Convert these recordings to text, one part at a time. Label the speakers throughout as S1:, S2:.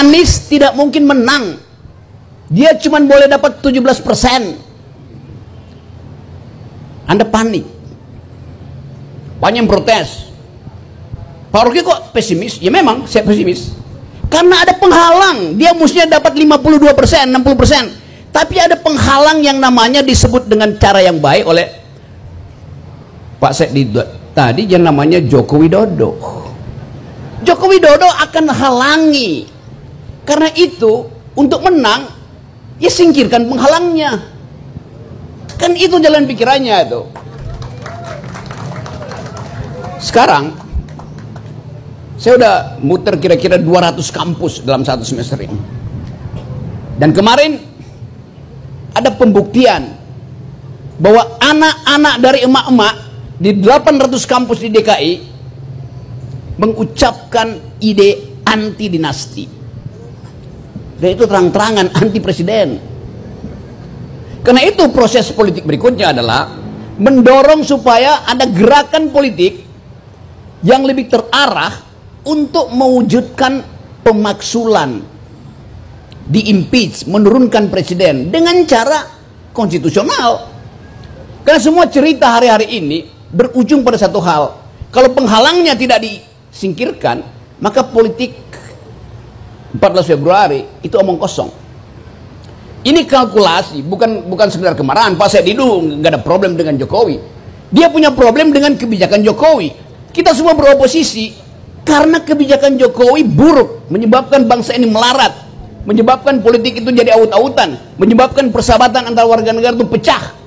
S1: Anies tidak mungkin menang. Dia cuma boleh dapat 17%. Anda panik. Banyak yang protes. Pak Rocky kok pesimis? Ya memang saya pesimis. Karena ada penghalang. Dia mestinya dapat 52%, 60%. Tapi ada penghalang yang namanya disebut dengan cara yang baik oleh Pak Sekdi tadi, yang namanya Joko Widodo. Joko Widodo akan halangi. Karena itu, untuk menang, ya singkirkan penghalangnya. Kan itu jalan pikirannya itu. Sekarang, saya udah muter kira-kira 200 kampus dalam satu semester ini. Dan kemarin, ada pembuktian bahwa anak-anak dari emak-emak di 800 kampus di DKI mengucapkan ide anti dinasti. Dan itu terang-terangan anti presiden. Karena itu proses politik berikutnya adalah mendorong supaya ada gerakan politik yang lebih terarah untuk mewujudkan pemaksulan, di-impeach, menurunkan presiden dengan cara konstitusional. Karena semua cerita hari-hari ini berujung pada satu hal. Kalau penghalangnya tidak disingkirkan, maka politik 14 Februari itu omong kosong. Ini kalkulasi, bukan sekedar kemarahan. Pak Sedidu nggak ada problem dengan Jokowi. Dia punya problem dengan kebijakan Jokowi. Kita semua beroposisi karena kebijakan Jokowi buruk, menyebabkan bangsa ini melarat, menyebabkan politik itu jadi aut-autan, menyebabkan persahabatan antar warga negara itu pecah.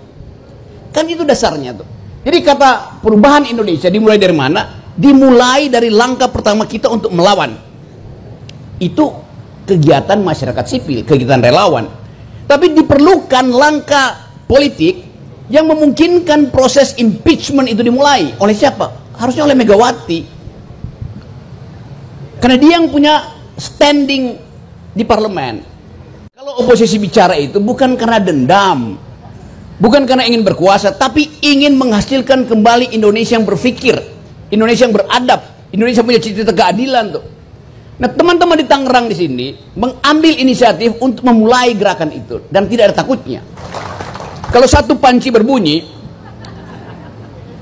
S1: Kan itu dasarnya tuh. Jadi kata perubahan Indonesia dimulai dari mana? Dimulai dari langkah pertama kita untuk melawan. Itu kegiatan masyarakat sipil, kegiatan relawan. Tapi diperlukan langkah politik yang memungkinkan proses impeachment itu dimulai. Oleh siapa? Harusnya oleh Megawati. Karena dia yang punya standing di parlemen. Kalau oposisi bicara itu bukan karena dendam, bukan karena ingin berkuasa, tapi ingin menghasilkan kembali Indonesia yang berpikir, Indonesia yang beradab, Indonesia punya cita-cita keadilan tuh. Nah, teman-teman di Tangerang di sini mengambil inisiatif untuk memulai gerakan itu dan tidak ada takutnya. Kalau satu panci berbunyi,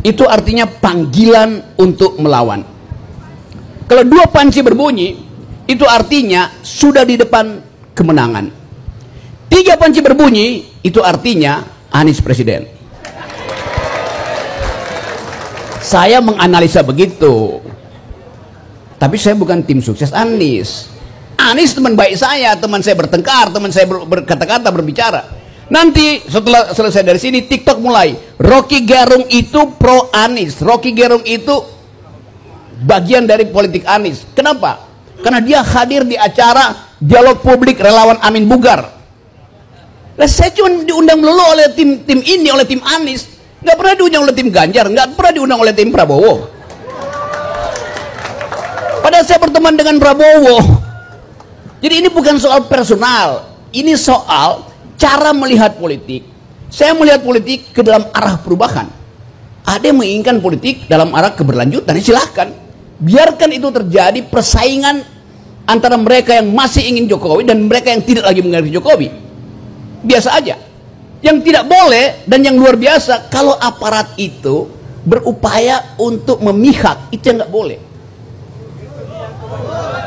S1: itu artinya panggilan untuk melawan. Kalau dua panci berbunyi, itu artinya sudah di depan kemenangan. Tiga panci berbunyi, itu artinya Anies presiden. Saya menganalisa begitu. Tapi saya bukan tim sukses Anies. Anies teman baik saya, teman saya bertengkar, teman saya berkata-kata, berbicara. Nanti setelah selesai dari sini, TikTok mulai. Rocky Gerung itu pro Anies. Rocky Gerung itu bagian dari politik Anies. Kenapa? Karena dia hadir di acara dialog publik relawan Amin Bugar. Nah, saya cuma diundang melulu oleh tim ini, oleh tim Anies. Nggak pernah diundang oleh tim Ganjar, nggak pernah diundang oleh tim Prabowo. Padahal saya berteman dengan Prabowo. Jadi ini bukan soal personal, ini soal cara melihat politik. Saya melihat politik ke dalam arah perubahan. Ada yang menginginkan politik dalam arah keberlanjutan, silahkan. Biarkan itu terjadi persaingan antara mereka yang masih ingin Jokowi dan mereka yang tidak lagi mengerti Jokowi. Biasa aja. Yang tidak boleh dan yang luar biasa, kalau aparat itu berupaya untuk memihak, itu yang nggak boleh.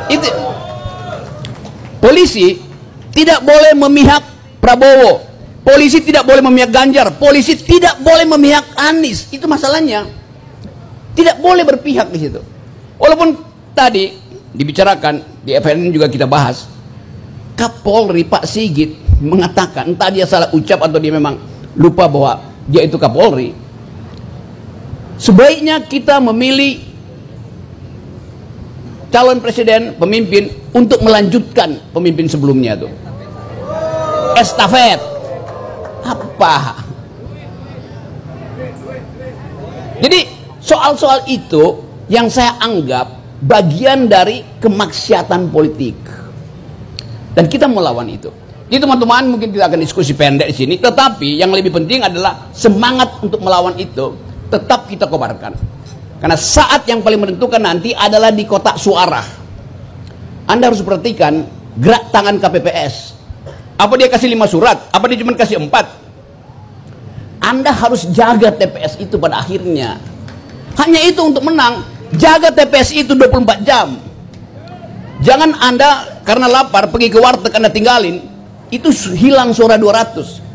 S1: Itu polisi tidak boleh memihak Prabowo, polisi tidak boleh memihak Ganjar, polisi tidak boleh memihak Anies. Itu masalahnya, tidak boleh berpihak di situ. Walaupun tadi dibicarakan di FNN juga kita bahas, Kapolri Pak Sigit mengatakan, entah dia salah ucap atau dia memang lupa bahwa dia itu Kapolri, sebaiknya kita memilih calon presiden, pemimpin untuk melanjutkan pemimpin sebelumnya tuh. Estafet. Apa? Jadi soal-soal itu yang saya anggap bagian dari kemaksiatan politik. Dan kita melawan itu. Jadi teman-teman, mungkin kita akan diskusi pendek di sini, tetapi yang lebih penting adalah semangat untuk melawan itu tetap kita kobarkan. Karena saat yang paling menentukan nanti adalah di kotak suara. Anda harus perhatikan gerak tangan KPPS. Apa dia kasih 5 surat? Apa dia cuma kasih 4? Anda harus jaga TPS itu pada akhirnya. Hanya itu untuk menang. Jaga TPS itu 24 jam. Jangan Anda karena lapar pergi ke warteg Anda tinggalin, itu hilang suara 200.